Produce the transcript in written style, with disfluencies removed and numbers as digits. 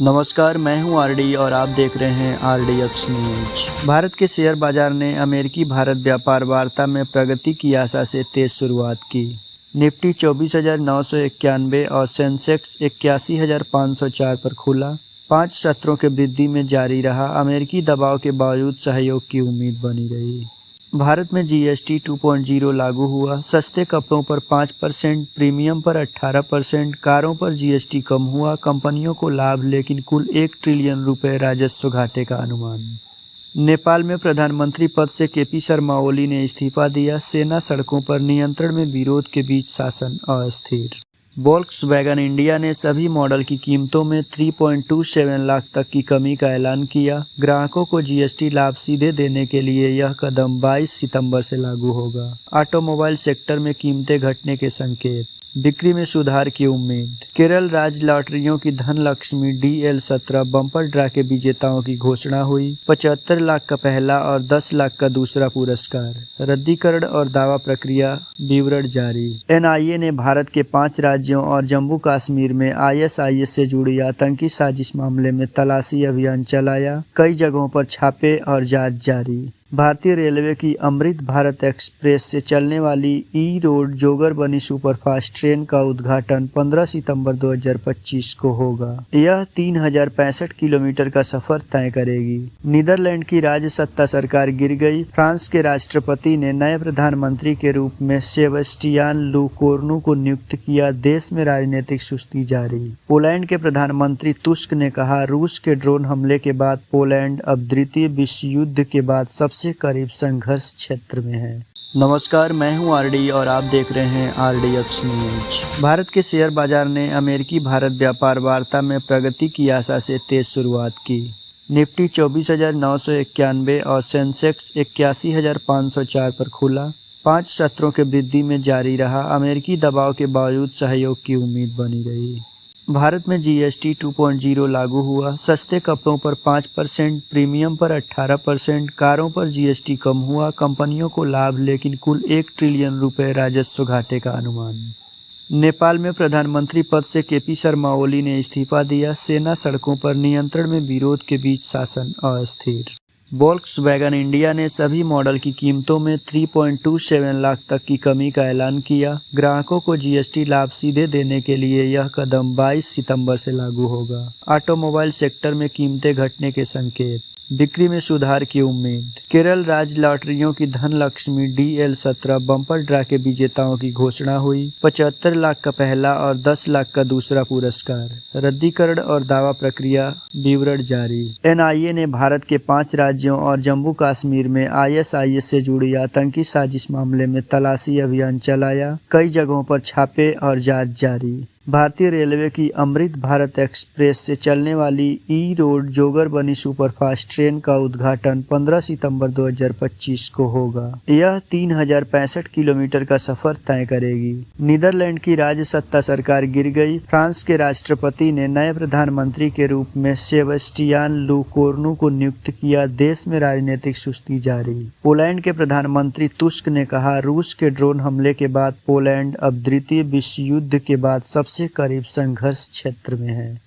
नमस्कार, मैं हूं आरडी और आप देख रहे हैं आरडीएक्स न्यूज। भारत के शेयर बाजार ने अमेरिकी भारत व्यापार वार्ता में प्रगति की आशा से तेज शुरुआत की। निफ्टी 24,991 और सेंसेक्स 81,504 पर खुला। 5 सत्रों के वृद्धि में जारी रहा। अमेरिकी दबाव के बावजूद सहयोग की उम्मीद बनी रही। भारत में जीएसटी 2.0 लागू हुआ। सस्ते कपड़ों पर 5%, प्रीमियम पर 18%, कारों पर जीएसटी कम हुआ। कंपनियों को लाभ, लेकिन कुल 1 ट्रिलियन रुपए राजस्व घाटे का अनुमान। नेपाल में प्रधानमंत्री पद से केपी शर्मा ओली ने इस्तीफा दिया। सेना सड़कों पर नियंत्रण में विरोध के बीच शासन अस्थिर। वोल्क्सवैगन इंडिया ने सभी मॉडल की कीमतों में 3.27 लाख तक की कमी का ऐलान किया। ग्राहकों को जीएसटी लाभ सीधे देने के लिए यह कदम 22 सितंबर से लागू होगा। ऑटोमोबाइल सेक्टर में कीमतें घटने के संकेत। बिक्री में सुधार की उम्मीद। केरल राज्य लॉटरियों की धनलक्ष्मी DL17 बम्पर ड्रा के विजेताओं की घोषणा हुई। 75 लाख का पहला और 10 लाख का दूसरा पुरस्कार। रद्दीकरण और दावा प्रक्रिया विवरण जारी। NIA ने भारत के 5 राज्यों और जम्मू कश्मीर में ISIS से जुड़ी आतंकी साजिश मामले में तलाशी अभियान चलाया। कई जगहों पर छापे और जांच जारी। भारतीय रेलवे की अमृत भारत एक्सप्रेस से चलने वाली ई-रोड जोगरबनी सुपरफास्ट ट्रेन का उद्घाटन 15 सितंबर 2025 को होगा। यह 3065 किलोमीटर का सफर तय करेगी। नीदरलैंड की राजसत्ता सरकार गिर गई। फ्रांस के राष्ट्रपति ने नए प्रधानमंत्री के रूप में सेबेस्टियान लुकोर्नू को नियुक्त किया। देश में राजनीतिक सुस्ती जारी। पोलैंड के प्रधानमंत्री तुस्क ने कहा, रूस के ड्रोन हमले के बाद पोलैंड अब द्वितीय विश्व युद्ध के बाद सबसे करीब संघर्ष क्षेत्र में है। नमस्कार, मैं हूं आरडी और आप देख रहे हैं आरडीएक्स न्यूज। भारत के शेयर बाजार ने अमेरिकी भारत व्यापार वार्ता में प्रगति की आशा से तेज शुरुआत की। निफ्टी 24,991 और सेंसेक्स 81,504 पर खुला। 5 सत्रों के वृद्धि में जारी रहा। अमेरिकी दबाव के बावजूद सहयोग की उम्मीद बनी रही। भारत में जीएसटी 2.0 लागू हुआ। सस्ते कपड़ों पर 5%, प्रीमियम पर 18%, कारों पर जीएसटी कम हुआ। कंपनियों को लाभ, लेकिन कुल 1 ट्रिलियन रुपए राजस्व घाटे का अनुमान। नेपाल में प्रधानमंत्री पद से केपी शर्मा ओली ने इस्तीफा दिया। सेना सड़कों पर नियंत्रण में विरोध के बीच शासन अस्थिर। वोल्क्सवैगन इंडिया ने सभी मॉडल की कीमतों में 3.27 लाख तक की कमी का ऐलान किया। ग्राहकों को जीएसटी लाभ सीधे देने के लिए यह कदम 22 सितंबर से लागू होगा। ऑटोमोबाइल सेक्टर में कीमतें घटने के संकेत। बिक्री में सुधार की उम्मीद। केरल राज्य लॉटरियों की धनलक्ष्मी DL17 बम्पर ड्रा के विजेताओं की घोषणा हुई। 75 लाख का पहला और 10 लाख का दूसरा पुरस्कार। रद्दीकरण और दावा प्रक्रिया विवरण जारी। NIA ने भारत के 5 राज्यों और जम्मू कश्मीर में ISIS से जुड़ी आतंकी साजिश मामले में तलाशी अभियान चलाया। कई जगहों पर छापे और जांच जारी। भारतीय रेलवे की अमृत भारत एक्सप्रेस से चलने वाली ई-रोड जोगरबनी सुपरफास्ट ट्रेन का उद्घाटन 15 सितंबर 2025 को होगा। यह 3065 किलोमीटर का सफर तय करेगी। नीदरलैंड की राजसत्ता सरकार गिर गई। फ्रांस के राष्ट्रपति ने नए प्रधानमंत्री के रूप में सेबेस्टियान लुकोर्नू को नियुक्त किया। देश में राजनीतिक सुस्ती जारी। पोलैंड के प्रधानमंत्री तुस्क ने कहा, रूस के ड्रोन हमले के बाद पोलैंड अब द्वितीय विश्व युद्ध के बाद सबसे करीब संघर्ष क्षेत्र में है।